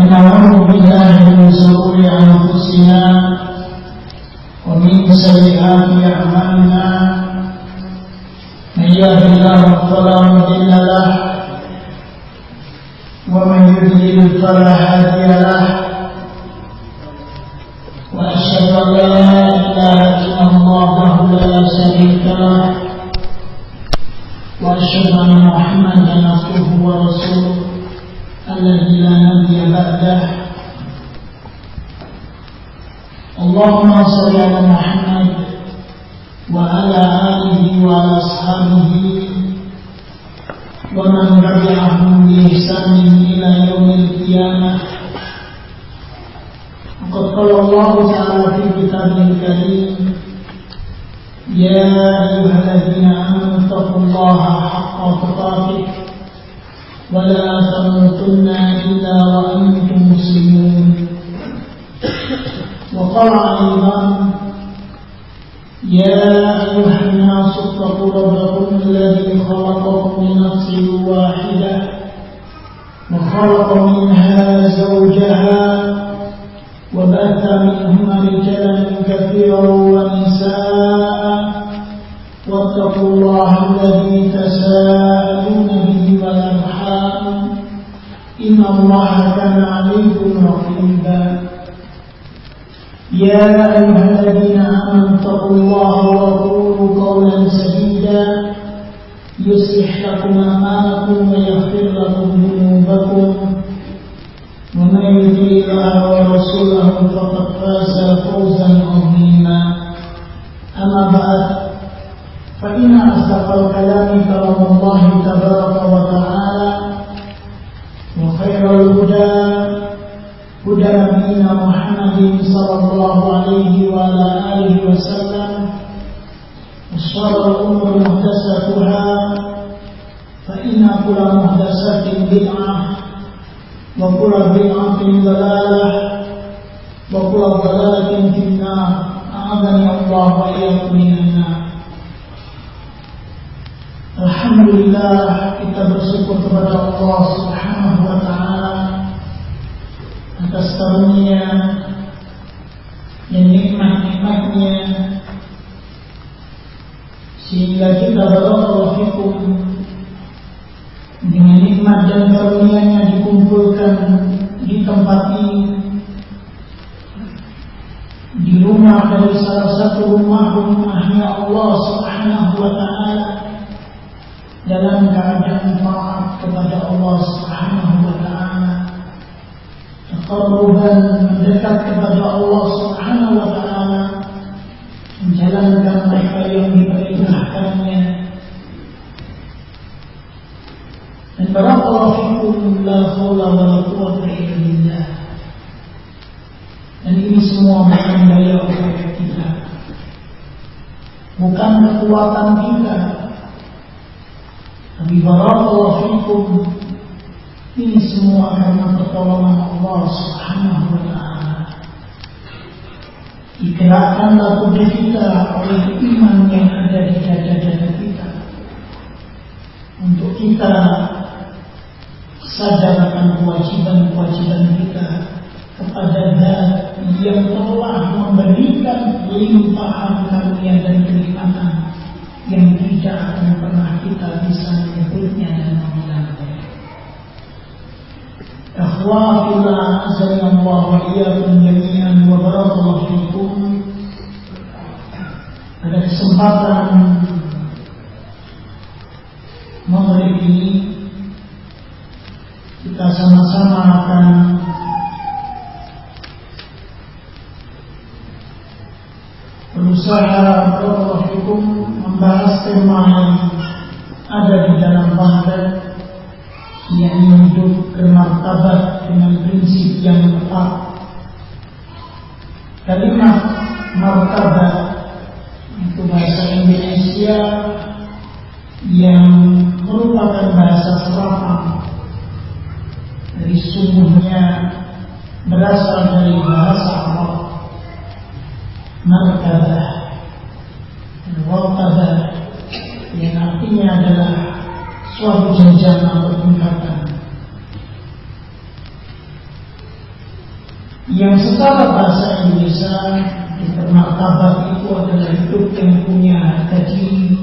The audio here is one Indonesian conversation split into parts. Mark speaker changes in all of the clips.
Speaker 1: ونعوذ بالله من شرور أنفسنا ومن سيئات أعمالنا من يهد الله فلا مضل له ومن يضلل فلا هادي له وأشهد أن لا إله إلا الله وحده لا شريك له وأشهد أن محمدا عبده ورسوله الذي لا نبي بعده. اللهم صل على محمد وعلى آله وعلى أصحابه ومن تبعهم بإحسان إلى يوم القيامة. وقد قال الله تعالى في كتابه الكريم: يا أيها الذين آمنوا اتقوا الله حق تقاته ولا تموتن إلا وأنتم مسلمون. وقال أيضا: يا أيها الناس اتقوا ربكم الذي خلقكم من نفس واحدة وخلق منها زوجها وبث منهما رجالا كثيرا ونساء واتقوا الله الذي تساءلون به والأرحام إن الله كان عليكم رقيبا. يا أيها الذين آمنوا اتقوا الله وقولوا قولا سديدا يصلح لكم أعمالكم ويغفر لكم ذنوبكم ومن يطع الله ورسوله فقد فاز فوزا عظيما. أما بعد فإن أصدق الكلام كلام الله تبارك وتعالى وخير الهدى هدى نبينا محمد صلى الله عليه وعلى آله وسلم وشر الأمور محدثاتها فإن كل محدثة بدعة وكل بدعة ضلالة وكل ضلالة في النار. أعاذني الله وإياكم من النار. Alhamdulillah, kita bersyukur kepada Allah Subhanahu wa Ta'ala atas karunia dan nikmat-nikmatnya, sehingga kita barakallahu fikum dengan nikmat dan karunia-Nya dikumpulkan di tempat ini, di rumah dari salah satu rumah-rumahnya Allah Subhanahu wa Ta'ala, dalam keadaan taat kepada Allah Subhanahu wa Ta'ala, taqarruban mendekat kepada Allah Subhanahu wa Ta'ala, menjalankan apa yang diperintahkannya. Dan barakallahu fikum, la haula wa la quwwata illa billah. Dan ini semua bukan daya upaya kita, bukan kekuatan kita, tapi barakallahu fikum, ini semua karena pertolongan Allah Subhanahu wa Ta'ala. Digerakkanlah tubuh kita oleh iman yang ada di dada-dada kita, untuk kita sadar akan kewajiban-kewajiban kita kepada Zat yang telah memberikan limpahan karunia dan kenikmatan yang tidak akan pernah kita bisa menyebutnya dan membilangnya. Akhwafillah, azza wa wa iyyakum jami'an wa barakallahu fikum. Pada kesempatan maghrib ini, kita sama-sama akan berusaha barakallahu fikum membahas tema yang ada di dalam bahasa, yang hidup bermartabat dengan prinsip yang tepat. Kalimat martabat itu bahasa Indonesia yang merupakan bahasa serapan dari sungguhnya, berasal dari bahasa Arab martabah, martabah yang artinya adalah suatu jenjang atau tingkatan. yang secara bahasa Indonesia martabat itu adalah hidup yang punya harga diri,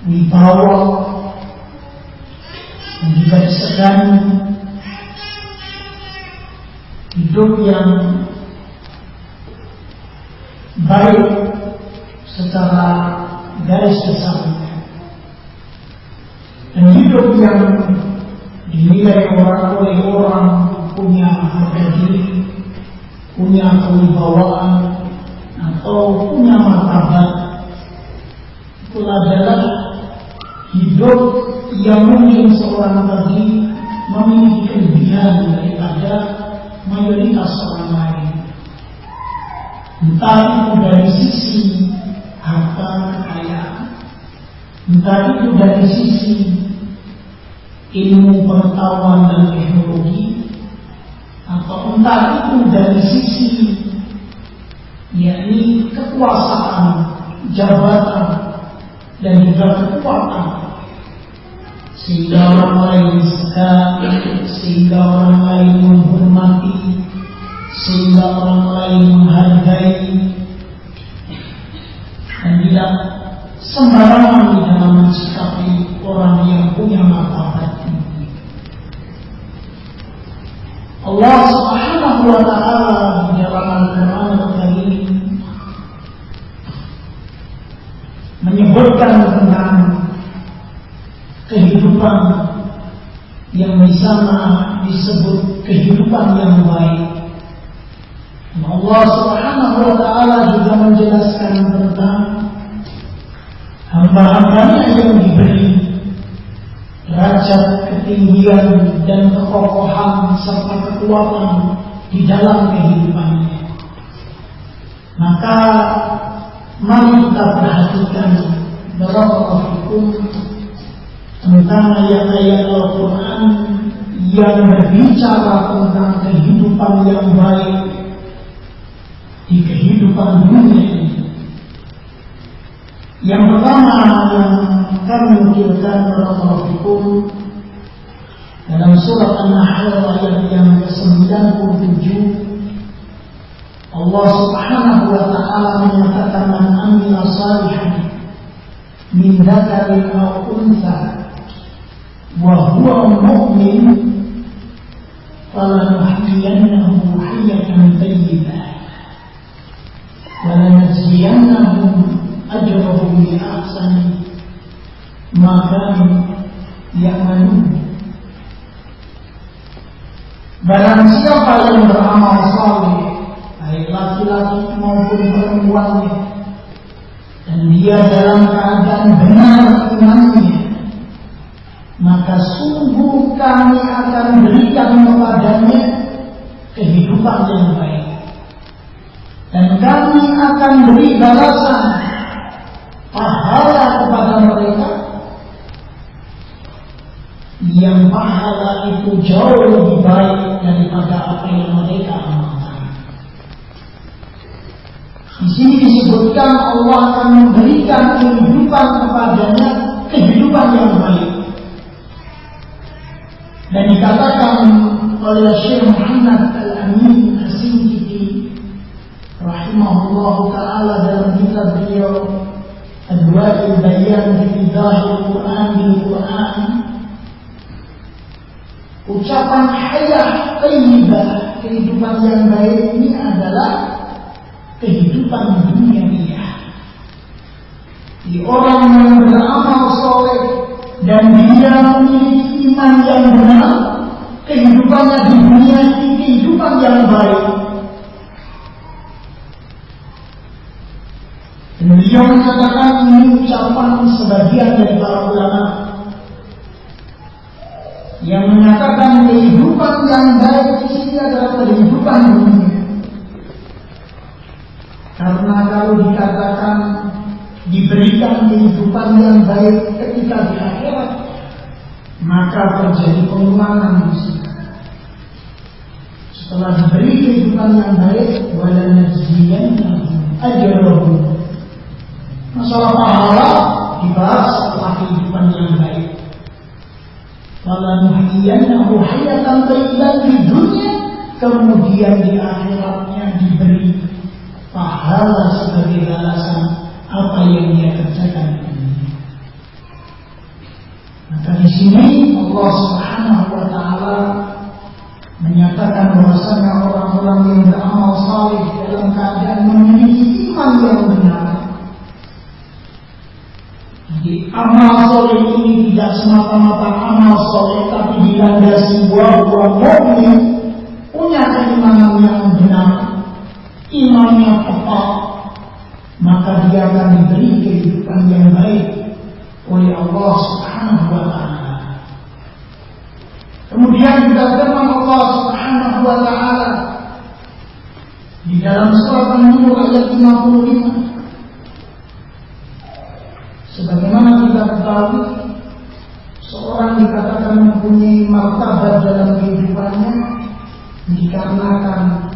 Speaker 1: wibawa, dan juga disegani, hidup yang baik secara garis besarnya, dan hidup yang dinilai oleh orang punya harga diri, punya kewibawaan atau punya martabat. Itu adalah hidup yang mungkin seorang tadi memiliki kelebihan daripada mayoritas orang lain, entah itu dari sisi harta kekayaan, entah itu dari sisi ilmu pengetahuan dan teknologi, atau entah itu dari sisi yakni kekuasaan, jabatan, dan juga kekuatan, sehingga orang lain segani, sehingga orang lain menghormati, sehingga orang lain menghargai, dan tidak sembarangan di dalam mensikapi orang yang punya martabat tinggi. Allah Subhanahu wa Ta'ala di dalam Al-Quran Al-Karim menyebutkan tentang kehidupan yang di sana disebut kehidupan yang baik. Allah Subhanahu wa Ta'ala juga menjelaskan tentang hamba-hambanya yang diberi derajat ketinggian dan kekokohan serta kekuatan di dalam kehidupannya. Maka mari kita perhatikan barakallahu fikum tentang ayat-ayat Al-Quran yang berbicara tentang kehidupan yang baik di kehidupan dunia ini. Yang pertama yang kami nukilkan barakallahu fikum dalam surat An-Nahl ayat yang ke-97, Allah Subhanahu wa Ta'ala menyatakan man amila salihan min dzakarin aw untha wa huwa mu'min falanuhyiyannahu hayatan thayyibah wa lanajziyannahum ajrahum bi ahsani ma kanu ya'malun. Barang siapa yang beramal saleh, baik laki-laki maupun perempuannya, dan dia dalam keadaan benar imannya, maka sungguh kami akan berikan kepadanya kehidupan yang baik, dan kami akan beri balasan pahala kepada mereka yang pahala itu jauh lebih baik daripada apa yang mereka amalkan. Di sini disebutkan Allah akan memberikan kehidupan kepadanya, kehidupan yang baik. Dan dikatakan oleh Syekh Muhammad Al-Amin As-Sinjidi rahimahullah ta'ala dalam kitab beliau Adwa'il Bayan fi Idahil Quran bil Quran, ucapan hayat thayyibah, kehidupan yang baik ini adalah kehidupan duniawiah. Di orang yang beramal soleh dan dia memiliki iman yang benar, kehidupannya di dunia ini kehidupan yang baik. Dan beliau mengatakan ini ucapan sebagian dari para ulama yang menyatakan kehidupan yang baik di sini adalah kehidupan dunia. Karena kalau dikatakan diberikan kehidupan yang baik ketika di akhirat, maka terjadi pengulangan di sini. Setelah diberi kehidupan yang baik, walanajziyannahum ajrahum. Masalah pahala dibahas setelah kehidupan yang baik. Falanuhyiyannahu hayatan thayyibah di dunia kemudian di akhiratnya diberi pahala sebagai balasan apa yang dia kerjakan ini. Maka di sini Allah Subhanahu wa taala menyatakan bahwasanya orang-orang yang beramal saleh dalam keadaan memiliki iman yang benar. Jadi amal saleh ini tidak semata-mata amal saleh, tapi dilandasi buah-buah mukmin punya keimanan yang benar, imannya tepat, maka dia akan diberi kehidupan yang baik oleh Allah Subhanahu wa taala. Kemudian juga firman Allah Subhanahu wa taala di dalam surat An-Nur ayat 55, sebagaimana kita ketahui, seorang dikatakan mempunyai martabat dalam kehidupannya dikarenakan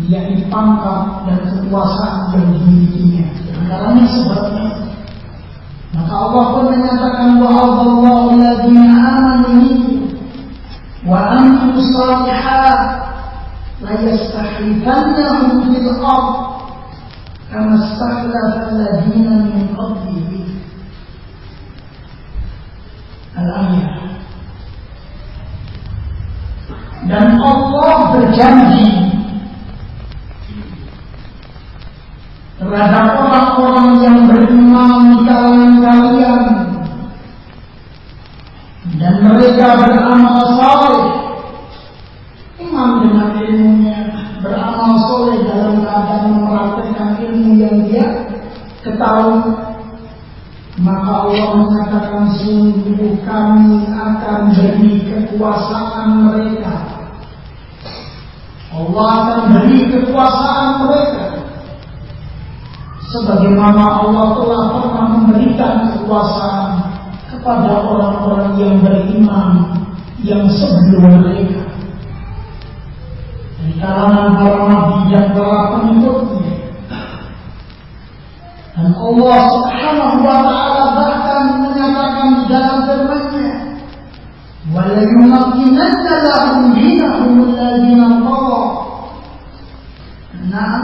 Speaker 1: dia dipangkat dan kekuasaan yang dimilikinya. Karena sebabnya, maka Allah pun menyatakan wa'adallahu alladziina aamanu wa amilu shalihat la yastakhlifannahum fil ardh kama istakhlafa alladziina min qablihim. Al-ayat. Dan Allah berjanji terhadap orang-orang yang beriman di kalangan kalian dan mereka beramal saleh, iman dengan ilmunya, beramal saleh dalam keadaan mempraktikkan ilmu yang dia ketahui, maka Allah mengatakan sungguh kami akan beri kekuasaan mereka. Allah akan beri kekuasaan mereka sebagaimana Allah telah pernah memberikan kekuasaan kepada orang-orang yang beriman yang sebelum mereka dari kalangan para nabi dan para pengikutnya. Dan Allah Subhanahu wa taala bahkan menyatakan di dalam firman-Nya, "Wa la yumakkinanna lahum dinahum alladziina irtada." Nah,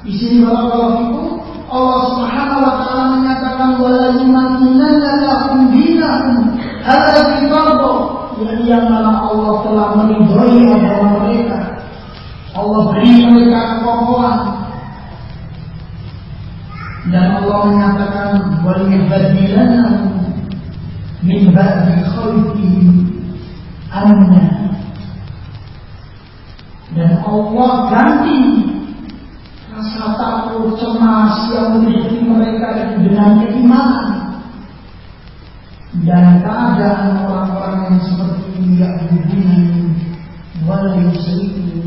Speaker 1: di sini barakallahu Allah Subhanahu wa taala menyatakan wa la yumakkinanna lahum dinahum alladziina irtada, yang mana Allah telah meridhoi agama mereka. Allah beri mereka kekokohan. Dan Allah menyatakan وَلِيُبَدِّلَنَّهُمْ مِنْ بَعْدِ خَوْفِهِمْ أَمْنًا. Dan Allah ganti rasa takut cemas yang meliputi mereka itu dengan keimanan. Dan keadaan orang-orang yang seperti ini ya'buduna wa la yusyriku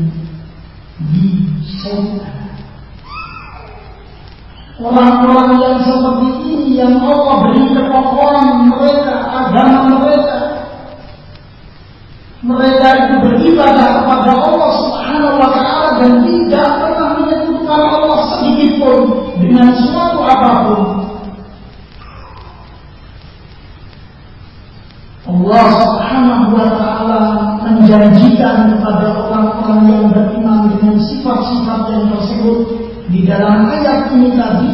Speaker 1: bi syai'an. Orang-orang yang seperti ini yang Allah beri kekokohan mereka, agama mereka, mereka itu beribadah kepada Allah Subhanahu wa taala dan tidak pernah menyekutukan Allah sedikit pun dengan suatu apapun. Allah Subhanahu wa taala menjanjikan kepada orang-orang yang beriman dengan sifat-sifat yang tersebut di dalam ayat ini tadi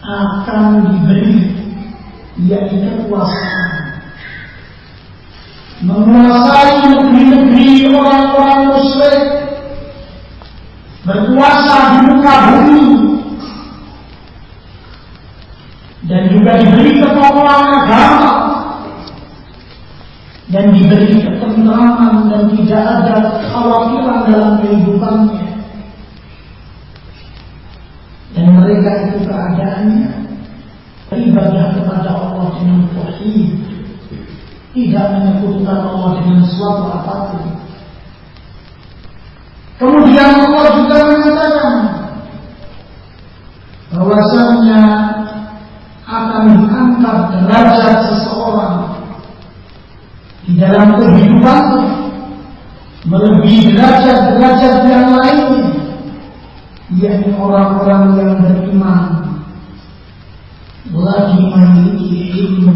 Speaker 1: akan diberi yaitu kekuasaan menguasai negeri-negeri orang-orang musyrik, berkuasa di muka bumi, dan juga diberi kekokohan agama dan diberi ketentraman dan tidak ada kekhawatiran dalam kehidupannya. Dan mereka itu keadaannya beribadah kepada Allah dengan tauhid, tidak menyekutukan Allah dengan suatu apapun. Kemudian Allah juga menyatakan bahwasanya akan diangkat derajat seseorang di dalam kehidupannya melebihi derajat-derajat yang lainnya, yakni orang-orang yang beriman lagi memiliki ilmu.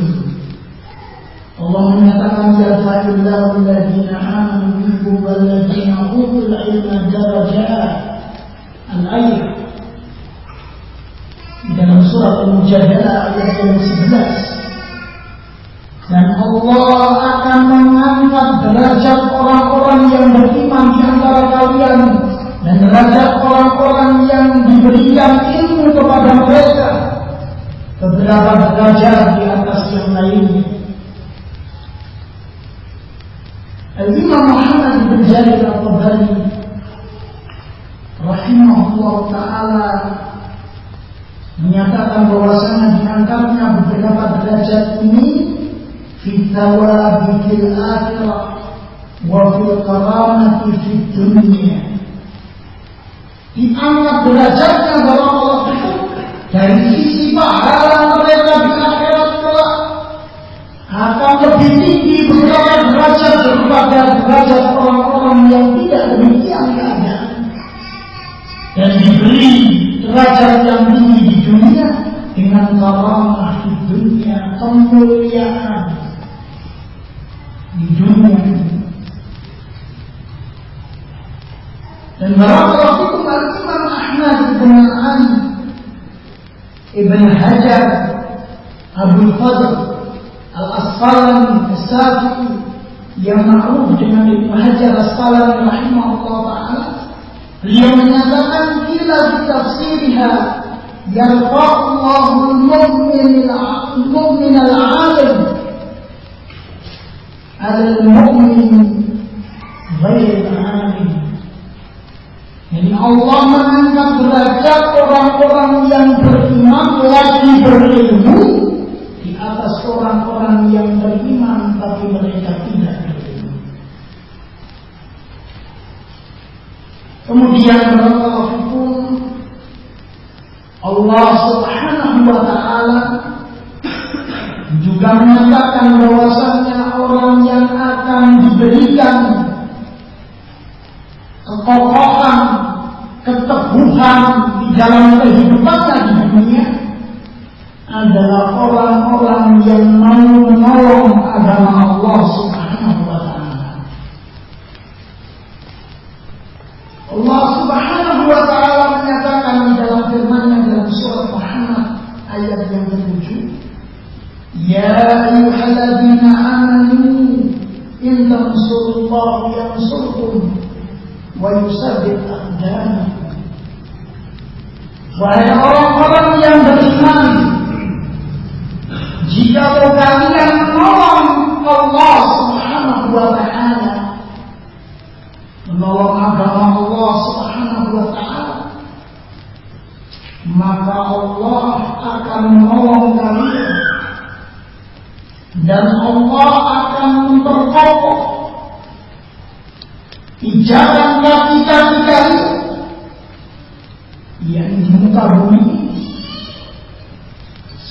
Speaker 1: Allah menyatakan yarfa'illahu alladziina aamanu minkum walladziina utul ilma darajat. Al-ayat di dalam surat Al-Mujadalah ayat yang 11. Dan Allah akan mengangkat derajat orang-orang yang beriman di antara kalian dan derajat orang-orang yang diberikan ilmu kepada mereka beberapa derajat di atas yang lainnya. Al-Imam Muhammad bin Jarir At-Tabari rahimahullah ta'ala menyatakan bahwasanya diangkatnya beberapa derajat ini fi thawabi fil akhirah wa fil karamati fid dunya. Diangkat derajatnya bahwa Allah itu dari sisi pahala mereka di akhirat kelak akan lebih tinggi beberapa derajat daripada derajat orang-orang yang tidak demikian keadaan, dan diberi derajat yang tinggi di dunia dengan karamah di dunia, kemuliaan di dunia. Dan barakallahu fikum Al-Imam Ahmad bin Ali Ibn Hajar Abdul Fadl Al-Asqalani As-Safi'i yang ma'ruf dengan Ibn Hajar As-Asqalani rahimahullah ta'ala, beliau menyatakan kila di tafsirha yarfa'ullahu al-mu'min al-'alim al-mu'min ghair al-'alim. Jadi Allah mengangkat derajat orang-orang yang beriman lagi berilmu di atas orang-orang yang beriman tapi mereka tidak berilmu. Kemudian Allah Subhanahu wa ta'ala juga menyatakan bahwasanya orang yang akan diberikan kekokohan, keteguhan di dalam kehidupannya di dunia adalah orang-orang yang mau menolong agama Allah Subhanahu wa ta'ala. Allah Subhanahu wa ta'ala menyatakan di dalam firman-Nya dalam surat Muhammad ayat yang ke-7, ya ayyuhalladzina amanu in tansurullaha yansurkum wa yusabbit aqdamakum. Wahai orang-orang yang beriman, jika kalian menolong Allah Subhanahu wa ta'ala, menolong agama Allah Subhanahu wa ta'ala, maka Allah akan menolong kalian dan Allah akan memperkokoh pijakan kaki-kaki kalian yang di muka bumi,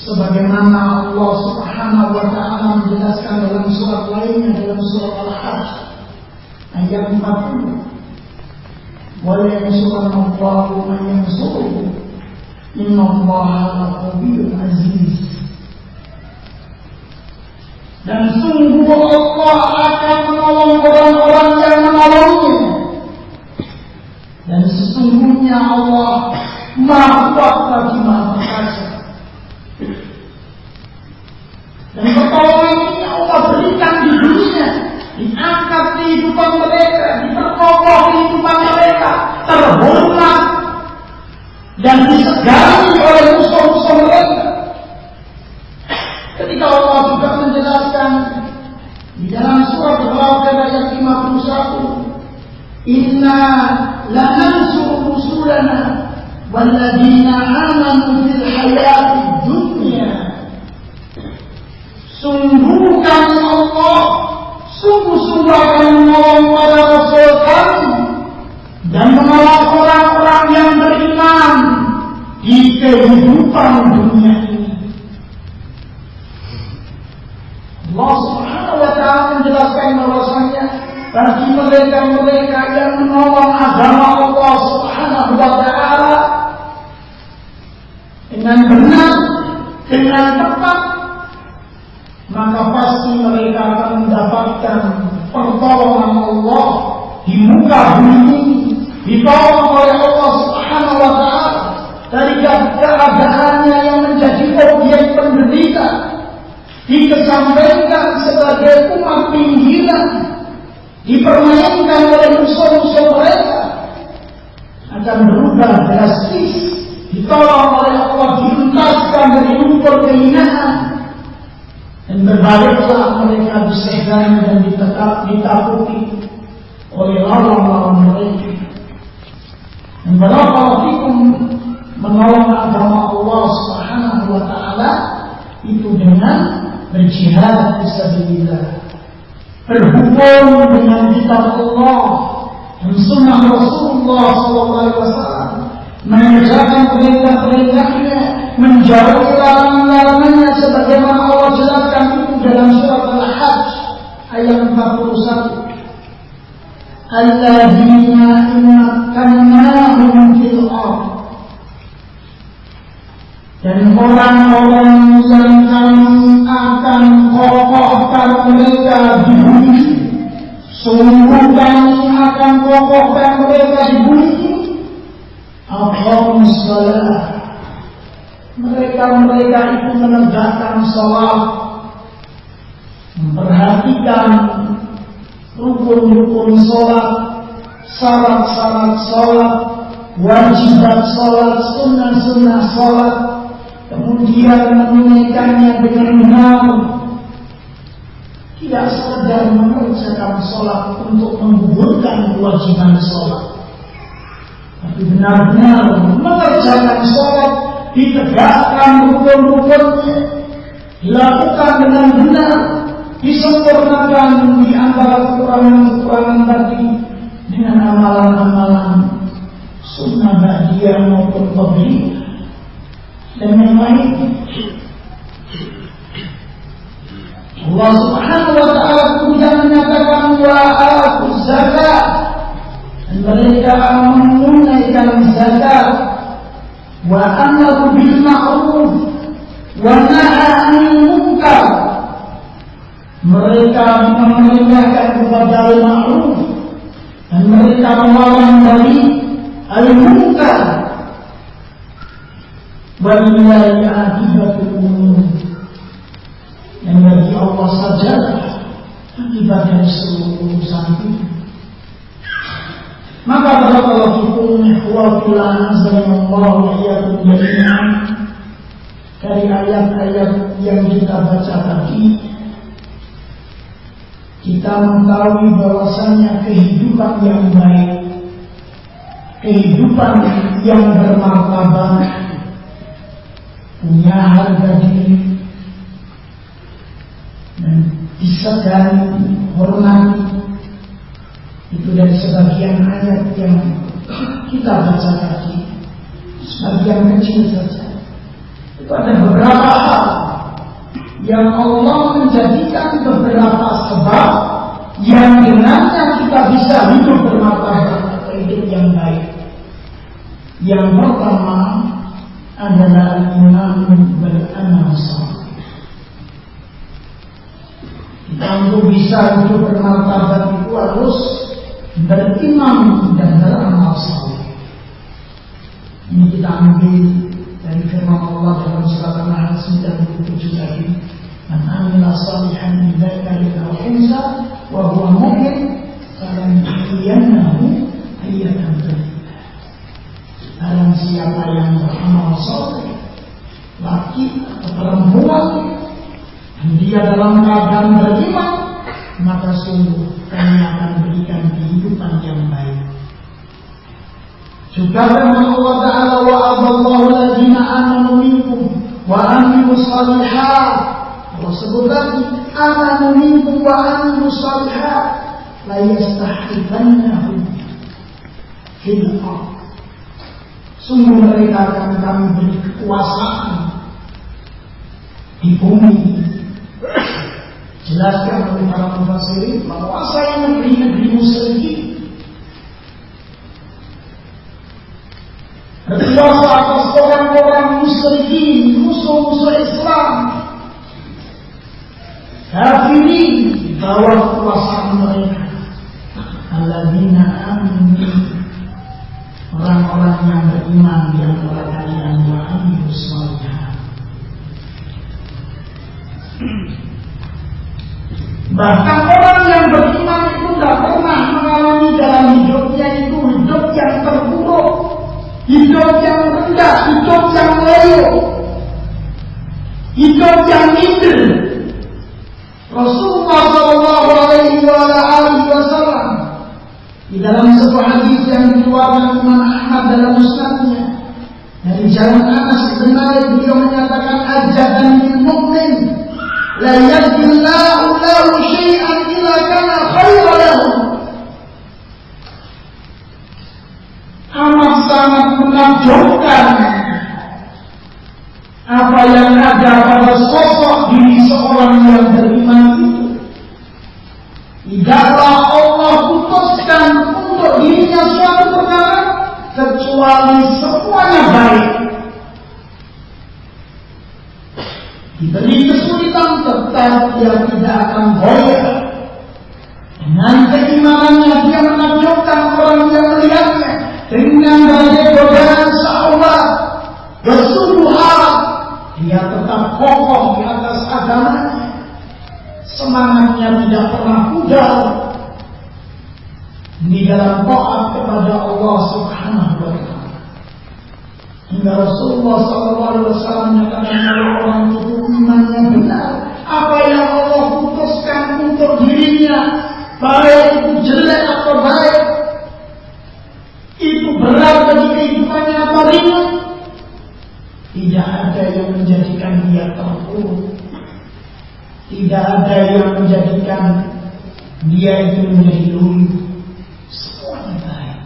Speaker 1: sebagaimana Allah Subhanahu wa ta'ala menjelaskan dalam surat lainnya, dalam surat Al-Hajj ayat 40, wa yansurullahu man yansuruhu innallaha laqawiyyun aziz. Dan sungguh Allah akan menolong orang-orang yang menolongnya, dan sesungguhnya Allah Maha Kuat bagi Maha Perkasa. Dan pertolongan ini Allah berikan di dunia, diangkat kehidupan mereka, diperkokoh kehidupan mereka, terhormat dan disegani oleh musuh-musuh mereka. Ketika Allah juga menjelaskan di dalam surat Al-Ghafir ayat 51, inna lanansuru rusulana walladzina amanu fil hayatid dunya. Sungguh kami Allah, sungguh-sungguh akan menolong para rasul kami dan menolong orang-orang yang beriman di kehidupan dunia ini. Allah Subhanahu wa ta'ala menjelaskan bahwasanya bagi mereka-mereka yang menolong agama Allah Subhanahu wa ta'ala dengan benar, dengan tepat, maka pasti mereka akan mendapatkan pertolongan Allah di muka bumi ini, ditolong oleh Allah Subhanahu wa Ta'ala dari keadaannya yang menjadi objek penderitaan, dikesampingkan sebagai umat pinggiran, dipermainkan oleh musuh-musuh mereka, akan berubah drastis, ditolong oleh Allah, dihentaskan dari lumpur kehinaan, dan berbaliklah mereka disegani dan ditakuti oleh lawan-lawan mereka. Dan barakallahu menolong agama Allah Subhanahu wa Ta'ala itu dengan berjihad fisabilillah, berhubung dengan kitab Allah dan sunnah Rasulullah SAW, mengerjakan perintah-perintahnya, menjauhi larangan-larangannya sebagaimana Allah jelaskan itu dalam surat Al-Hajj ayat 41. Alladzina immakannahum fil ardh, dan orang-orang yang kami akan kokohkan mereka di bumi, sungguh kami akan kokohkan mereka di bumi. Aqamus shalah, mereka itu menegakkan salat, memperhatikan rukun-rukun salat, syarat-syarat salat, wajibat salat, sunnah-sunnah salat, kemudian menunaikannya dengan benar. Tidak sekedar mengerjakan salat untuk menggugurkan kewajiban salat, tapi benar-benar mengerjakan salat, ditegakkan rukun-rukunnya, dilakukan dengan benar, disempurnakan di antara kekurangan-kekurangan tadi dengan amalan-amalan sunnah ba'diyah maupun qabliyah dan yang lain. Allah Subhanahu wa Ta'ala kemudian menyatakan wa atuz zakat, dan mereka menunaikan zakat, wa amru bil ma'ruf wa nahy 'anil munkar, mereka memerintahkan kepada al-ma'ruf dan mereka melarang dari al-munkar. Walillahi 'aqibatul umur, dan bagi Allah saja akibat dari seluruh urusan itu. Maka barakallahu fikum ikhwatillah azzamallahu wa iyyakum jami'an, dari ayat-ayat yang kita baca tadi kita mengetahui bahwasanya kehidupan yang baik, kehidupan yang bermartabat, punya harga diri dan disegani, hormati, itu dari sebagian ayat yang kita baca tadi, sebagian kecil saja. Itu ada beberapa hal yang Allah menjadikan beberapa sebab yang dengannya kita bisa hidup bermartabat atau hidup yang baik. Yang pertama adalah iman beramal saleh. Kita untuk bisa hidup bermartabat itu harus beriman dan beramal saleh. Ini kita ambil dari firman Allah dalam surat An-Nahl 97 tadi, "Man 'amila shalihan min dzakarin aw unsa wa huwa mu'min falanahyiyannahu hayatan thayyibah." Barang siapa yang beramal saleh, laki atau perempuan, dan dia dalam keadaan beriman, maka sungguh kami akan berikan kehidupan yang baik. Juga firman Allah Ta'ala, wa adallahu alladziina aamanu minkum wa 'amilus shalihat. Allah sebut lagi, amanu minkum wa 'amilus shalihat la yastakhifannahum fil ardh. Sungguh mereka akan kami beri kekuasaan di bumi. Jelaskan oleh para mufassirin, menguasai negeri-negeri musyrikin, berkuasa atas orang-orang musyrikin, musuh-musuh Islam. kafirin di bawah kekuasaan mereka. Alladzina amanu, orang-orang yang beriman di antara kalian, wa amilus shalihat. Bahkan orang yang beriman itu tidak pernah mengalami dalam hidupnya itu hidup yang terpuruk, hidup yang rendah, hidup yang loyo, hidup yang minder. Rasulullah Shallallahu Alaihi Wasallam di dalam sebuah hadis yang dikeluarkan Imam Ahmad dalam musnadnya dari jalan Anas bin Malik, beliau menyatakan ajaban lil mu'min la yadillahu lahu syai'an illa kana khairan lahu. Amat sangat menakjubkan apa yang ada pada sosok diri seorang yang beriman itu. Tidaklah Allah putuskan untuk dirinya suatu perkara kecuali semuanya baik. Diberi kesulitan tetap dia tidak akan goyah. Dengan keimanannya dia menakjubkan orang yang melihatnya dengan berbagai godaan syahwat, bersubuhat, dia tetap kokoh di atas agamanya. Semangatnya tidak pernah pudar di dalam taat kepada Allah Subhanahu wa Ta'ala. Hingga Rasulullah SAW menyatakan kalau orang itu imannya benar, apa yang Allah putuskan untuk dirinya, baik itu jelek atau baik, itu berat bagi kehidupannya apa ringan, tidak ada yang menjadikan dia terpuruk. Tidak ada yang menjadikan dia itu menjadi luluh. Semuanya baik.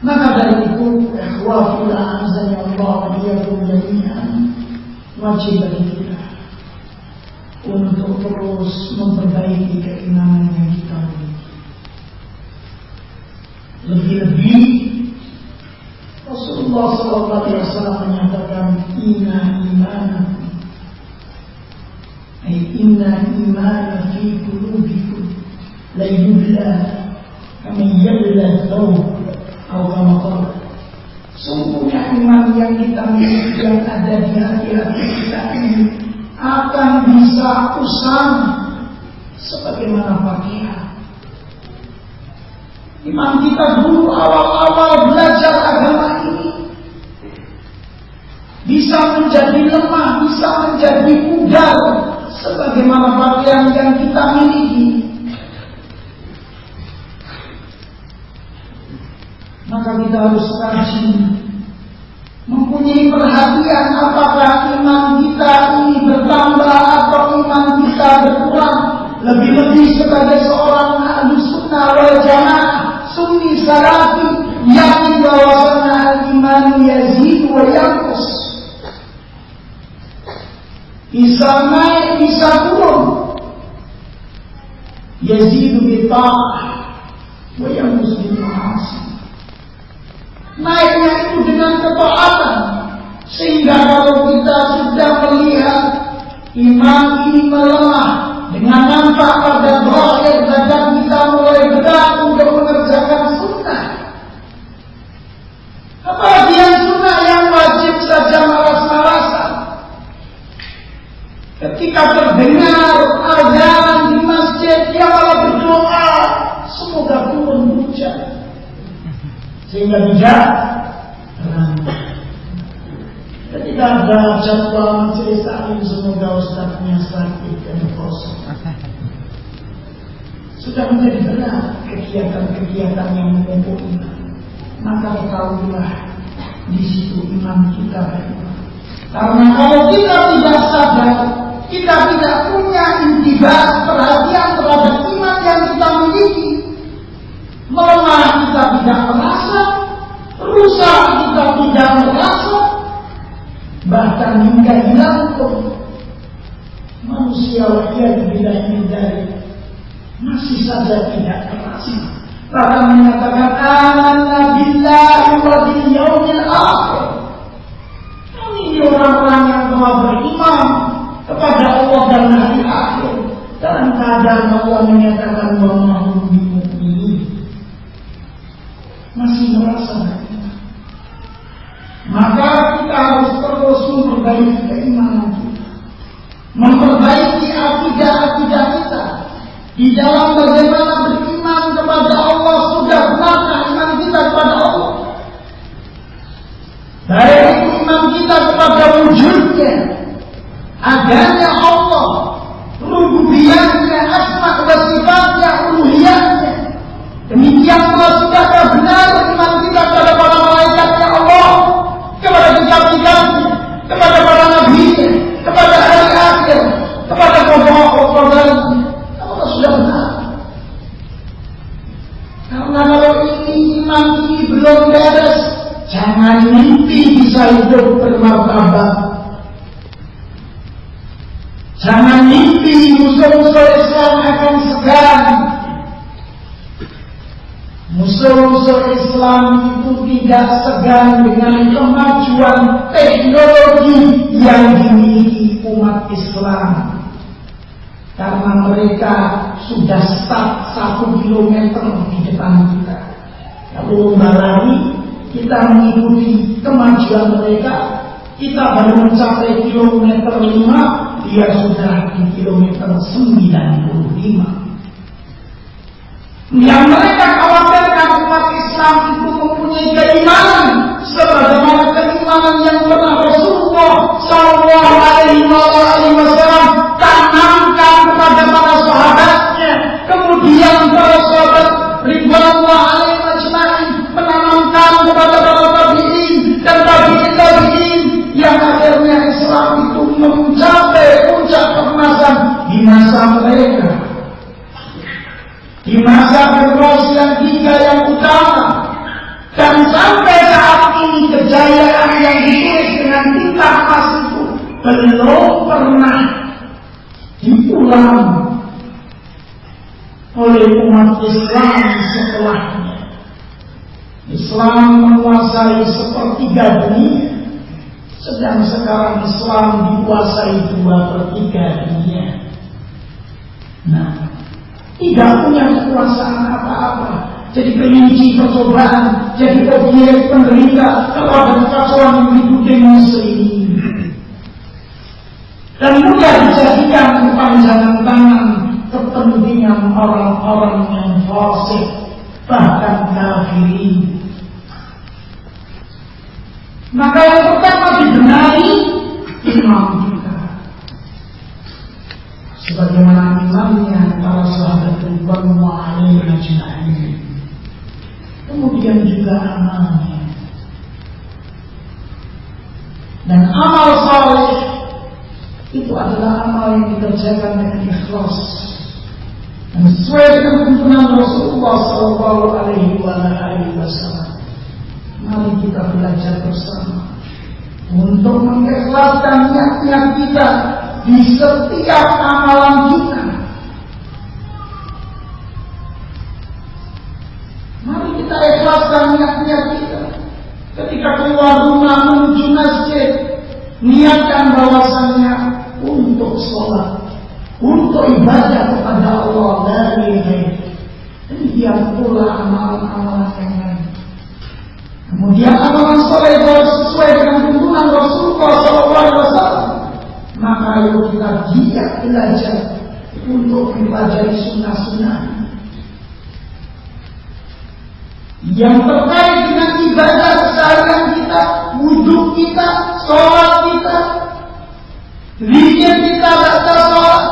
Speaker 1: Maka dari itu, ikhwafil a'azani Allah wa iyyakum jami'an, wajib bagi kita untuk terus memperbaiki keimanan yang kita miliki. Lebih-lebih Rasulullah SAW menyatakan inna iman inna imana fi qulubikum la yubla kama yabla thawb atau kama qala. Sungguhnya iman yang kita miliki yang ada di hati-hati kita ini akan bisa usang sebagaimana pakaian. Iman kita dulu awal-awal belajar agama ini bisa menjadi lemah, bisa menjadi pudar sebagaimana pakaian yang kita miliki. Maka kita harus rajin mempunyai perhatian apakah iman kita ini bertambah atau iman kita berkurang. Lebih-lebih sebagai seorang ahlus sunnah wal jamaah, sunni salafi, yakin bahwasanya al-iman yazid wa yanqus. Bisa naik, bisa turun. Yazidu bi ta'ah wa yanqus bil ma'asi. Naiknya itu dengan ketaatan, sehingga kalau kita sudah melihat iman ini melemah, dengan nampak pada zahir badan kita mulai berat untuk mengerjakan sunnah. Apalagi yang sunnah yang wajib saja malas-malasan. Ketika terdengar azan di masjid, dia malah berdoa semoga turun hujan, sehingga tidak terlambat. Ketika ada jadwal majelis taklim, semoga ustaznya sakit dan kosong, sudah menjadi berat kegiatan-kegiatan yang memupuk iman. Maka ketahuilah di situ iman kita berkurang. Karena kalau kita tidak sadar, kita tidak punya intibah perhatian terhadap iman yang kita miliki, melemah kita tidak merasa, rusak kita tidak merasa, bahkan hingga hilang pun manusia wajib bila hindari masih saja tidak terasa. Bahkan menyatakan amanna billahi wa bil yaumil akhir. Kami orang-orang yang telah beriman kepada Allah dan hari kadang Allah menyatakan wa ma hum bimu'minin, masih merasa. Maka kita harus terus memperbaiki keimanan kita, memperbaiki akidah-akidah kita di dalam bagaimana beriman kepada Allah. Sudah benarkah iman kita kepada Allah? Baik itu iman kita kepada wujudnya, adanya Allah, rububiyatnya, asma wa sifatnya, uluhiyatnya. Demikian pula sudahkah benar iman kita kepada para malaikatnya Allah, kepada kitab-kitabnya, kepada para nabi-Nya, kepada hari akhir, kepada qada-qadar-nya. Apakah sudah benar? Karena kalau ini iman ini belum beres, jangan mimpi bisa hidup bermartabat. Jangan mimpi musuh-musuh Islam akan segan. Musuh-musuh Islam itu tidak segan dengan kemajuan teknologi yang dimiliki umat Islam, karena mereka sudah start 1 kilometer di depan kita. Kalau lari, kita mengikuti kemajuan mereka. Kita baru mencapai kilometer 5, dia sudah di kilometer 95. Yang mereka khawatirkan umat Islam itu mempunyai keimanan sebagaimana keimanan yang pernah Rasulullah Sallallahu Alaihi Wasallam tanamkan kepada para sahabatnya. Kemudian para sahabat ridwanullah alaihim ajma'in menanamkan kepada para tabi'in dan tabi'in yang akhirnya Islam itu mencapai puncak keemasan di masa mereka, di masa generasi yang 3 yang utama. Dan sampai saat ini kejayaan yang ditulis dengan tinta emas itu belum pernah diulang oleh umat Islam setelahnya. Islam menguasai sepertiga dunia, sedang sekarang Islam dikuasai 2/3 dunia. Nah, tidak punya kekuasaan apa-apa, jadi kelinci percobaan, jadi objek penderita kepada kekacauan yang diikuti muslimin, dan mudah dijadikan panjangan tangan kepentingan orang-orang yang fasik, bahkan kafirin. Maka yang pertama dibenahi iman kita, sebagaimana imannya para sahabat ridwanullah alaihim ajma'in. Kemudian juga amalnya, dan amal saleh itu adalah amal yang dikerjakan dengan ikhlas dan sesuai dengan tuntunan Rasulullah Sallallahu Alaihi Wasallam. Mari kita belajar bersama untuk mengikhlaskan niat-niat kita di setiap amalan kita. Mari kita ikhlaskan niat-niat kita. Ketika keluar rumah menuju masjid, niatkan bahwasannya untuk sholat, untuk ibadah kepada Allah dari baik. Demikian pula amalan-amalan yang lain. Kemudian amalan soleh harus sesuai dengan tuntunan Rasulullah SAW. Maka ayo kita giat belajar untuk mempelajari sunnah-sunnah yang terkait dengan ibadah keseharian kita, wudhu kita, sholat kita, zikir kita, baca sholat,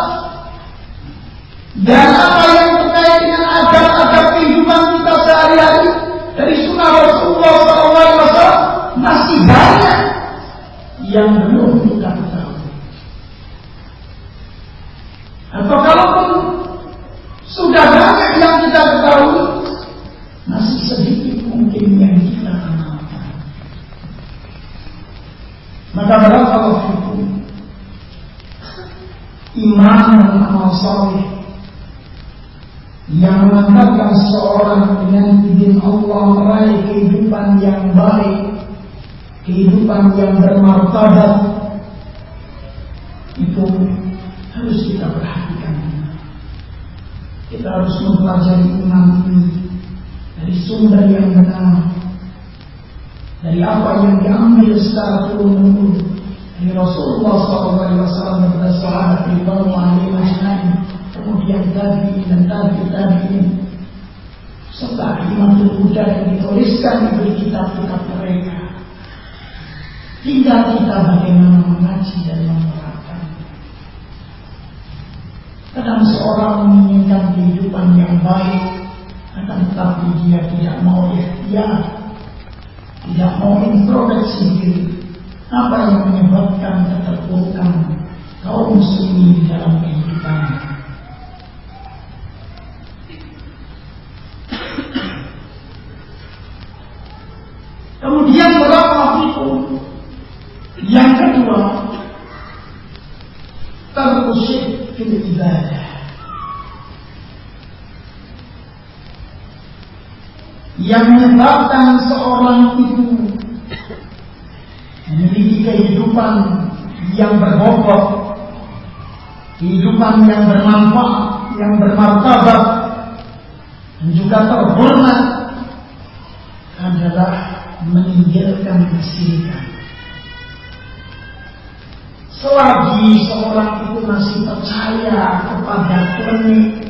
Speaker 1: dan apa yang terkait dengan adab-adab kehidupan kita sehari-hari dari sunnah Rasulullah SAW. Masih banyak yang belum kita ketahui, atau kalaupun sudah banyak yang kita ketahui, masih sedikit mungkin yang kita amalkan. Maka barakallahu fikum, iman dan amal saleh yang mengantarkan seorang dengan izin Allah meraih kehidupan yang baik, kehidupan yang bermartabat, itu harus kita perhatikan. kita harus mempelajari iman ini dari sumber yang benar, dari apa yang diambil secara turun-temurun dari Rasulullah SAW kepada sahabat ridwanul alaihim ajmain, kemudian tabi'in dan tabi'in serta imam Buddha yang dituliskan di kitab-kitab mereka. Tinggal kita bagaimana mengaji dan menerapkan. Kadang seorang menginginkan kehidupan yang baik, akan tetapi dia tidak mau ikhtiar, tidak mau introspeksi diri. Apa yang menyebabkan keterpurukan kaum muslimin dalam kehidupannya? Kemudian barakallahu yang kedua, terusik fil ibadah. Yang menyebabkan seorang itu memiliki kehidupan yang berbobot, kehidupan yang bermanfaat, yang bermartabat, dan juga terhormat adalah meninggalkan kesyirikan. Selagi seorang itu masih percaya kepada klinik,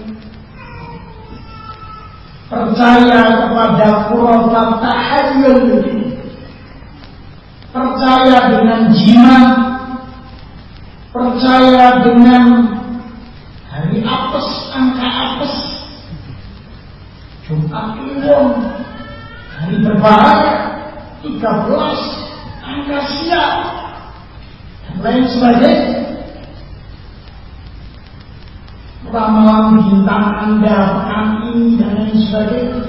Speaker 1: percaya kepada khurafat tahayyul, percaya dengan jimat, percaya dengan hari apes, angka apes, Jumat Kliwon, hari berbahaya, 13, angka sial, dan lain sebagainya. Ramalan bintang Anda pekan ini dan lain sebagainya.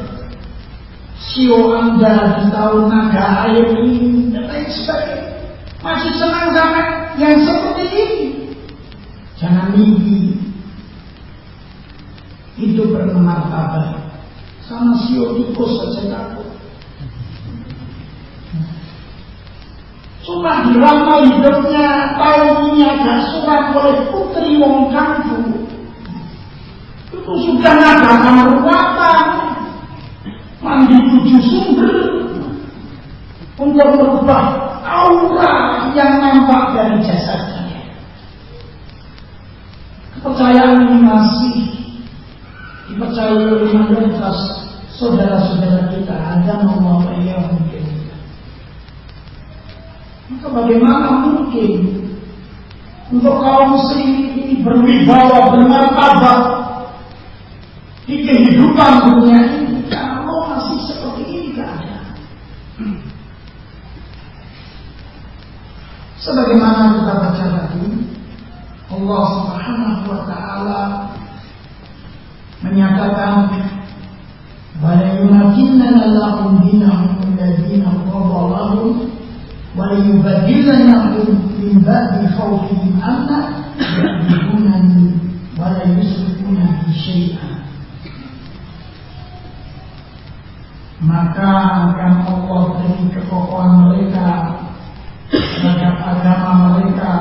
Speaker 1: Sio Anda di tahun naga air ini dan lain sebagainya. Masih senang sama yang seperti ini? Jangan mimpi hidup bermartabat. Sama sio tikus saja takut. Cuma diramal hidupnya tahun ini agak suram oleh putri wong kampung. Itu sudah ada kamar ruatan, mandi 7 sumber untuk merubah aura yang nampak dari jasadnya. Kepercayaan ini masih dipercayai oleh mayoritas saudara-saudara kita. Ada Allah yang mungkin. Maka bagaimana mungkin untuk kaum muslim ini berwibawa, bermartabat di kehidupan dunia ini kalau masih seperti ini keadaan? Sebagaimana kita baca tadi, Allah Subhanahu wa taala menyatakan wala yumakinna lahum dinahum alladziina qada lahum wa yubaddilannahum min ba'di khawfihim amna ya'budunani wa la yusyrikuna bi syai'an. Maka akan Allah beri kekokohan mereka terhadap agama mereka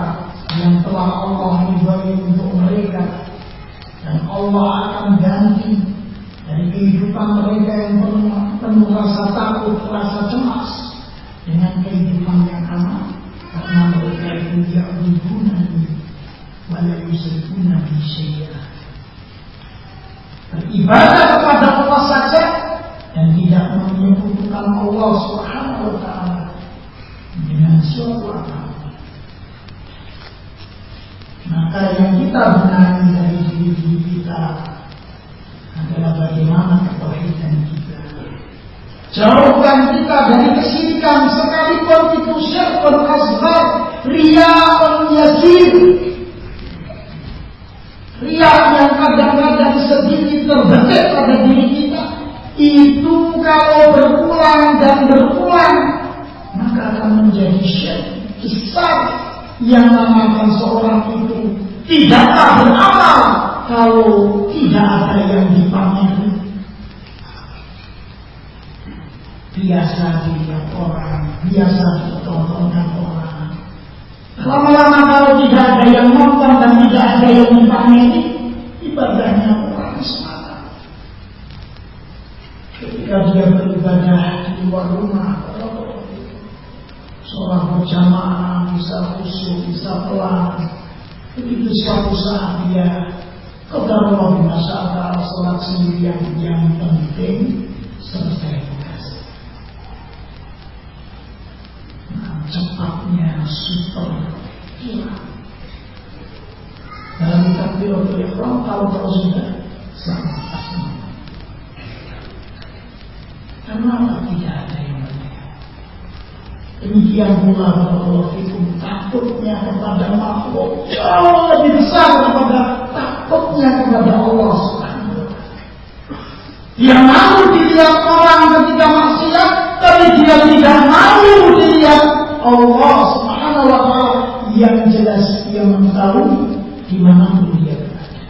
Speaker 1: yang telah Allah ridhoi untuk mereka, dan Allah akan ganti dari kehidupan mereka yang penuh rasa takut, rasa cemas dengan kehidupan yang aman, karena mereka itu ya'budunani wa la yusyrikuna bi syai'an. Beribadah kepada Allah saja dan tidak menyebutkan Allah Subhanahu wa taala dengan suatu apa-apa. Maka yang kita benahi dari diri kita adalah bagaimana ketauhidan kita. Jauhkan kita dari kesyirikan, sekalipun itu syirkun asghar, riya'un yasir. Riya yang kadang-kadang sedikit terbetik pada diri kita, itu kalau berulang dan berulang maka akan menjadi syirik besar yang mengatakan seorang itu tidaklah beramal kalau tidak ada yang dipameri. Biasa dilihat orang, biasa ditontonkan orang. Lama-lama kalau tidak ada yang nonton dan tidak ada yang dipameri, ibadahnya orang semata. ketika dia beribadah di luar rumah, sholat berjamaah bisa khusyuk, bisa pelan. Begitu suatu saat dia qadarullah masyaallah sholat sendirian yang penting selesai tugas. Cepatnya super hilang. Dalam takbiratul ihram tahu sudah selamat. Kenapa tidak ada yang berbeda? Demikian pula barakallahu fikum, takutnya kepada makhluk jauh lebih besar daripada takutnya kepada Allah Subhanahu wa taala. Dia malu dilihat orang ketika maksiat, tapi dia tidak malu dilihat Allah Subhanahu wa taala yang jelas dia mengetahui di mana dia berada.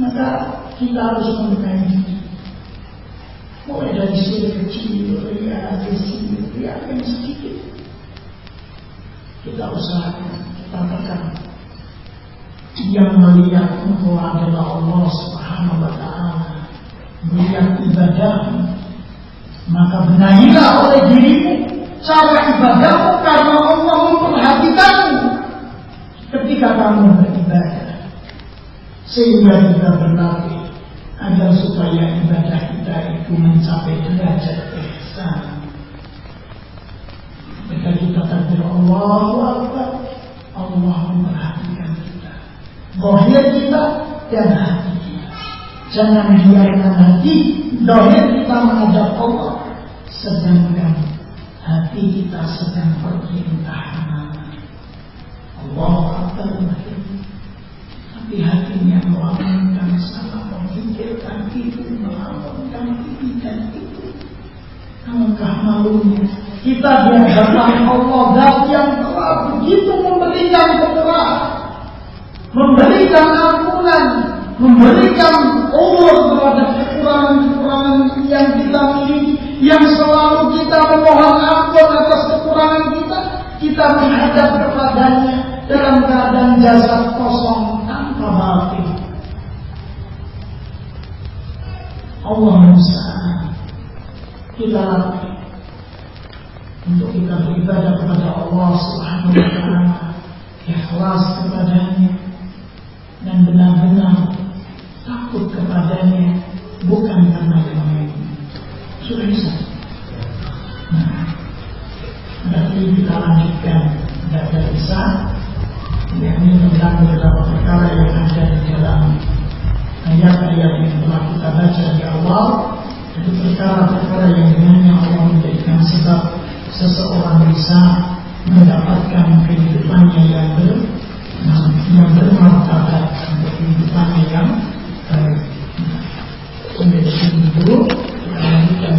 Speaker 1: Maka kita harus mengenai mulai dari sini kecil, riak kecil, riak yang sedikit. Kita usahakan, kita katakan yang melihat engkau adalah Allah Subhanahu wa taala, melihat ibadahmu, maka benahilah oleh dirimu cara ibadahmu karena Allah memperhatikanmu ketika kamu beribadah, sehingga kita berlatih agar supaya ibadah kita itu mencapai derajat ihsan. Ketika kita takbir Allahu Akbar, Allah memperhatikan kita, zahir kita dan hati kita. Jangan biarkan hati zahir kita menghadap Allah, sedangkan hati kita sedang pergi entah kemana. Allah Akbar, tapi hatinya melamunkan sana, memikirkan itu, melamunkan ini dan itu. Alangkah malunya kita di hadapan Allah, zat yang telah begitu memberikan kemurahan, memberikan ampunan, memberikan umur terhadap kekurangan-kekurangan yang kita miliki, yang selalu kita memohon ampun atas kekurangan kita. Kita menghadap kepadanya dalam keadaan jasad kosong tanpa batin. Allah musta'an. Kita latih untuk kita beribadah kepada Allah Subhanahu wa taala, ikhlas kepadanya dan benar-benar takut kepadanya, bukan karena yang lain. Sudah bisa. Nanti kita lanjutkan belajar bisa, yakni tentang beberapa perkara yang ada di dalam ayat-ayat yang telah kita baca di awal. Itu perkara-perkara yang dengannya Allah menjadikan sebab seseorang bisa mendapatkan kehidupannya yang bermartabat, kehidupannya yang baik. Sampai di sini dulu, kita lanjutkan.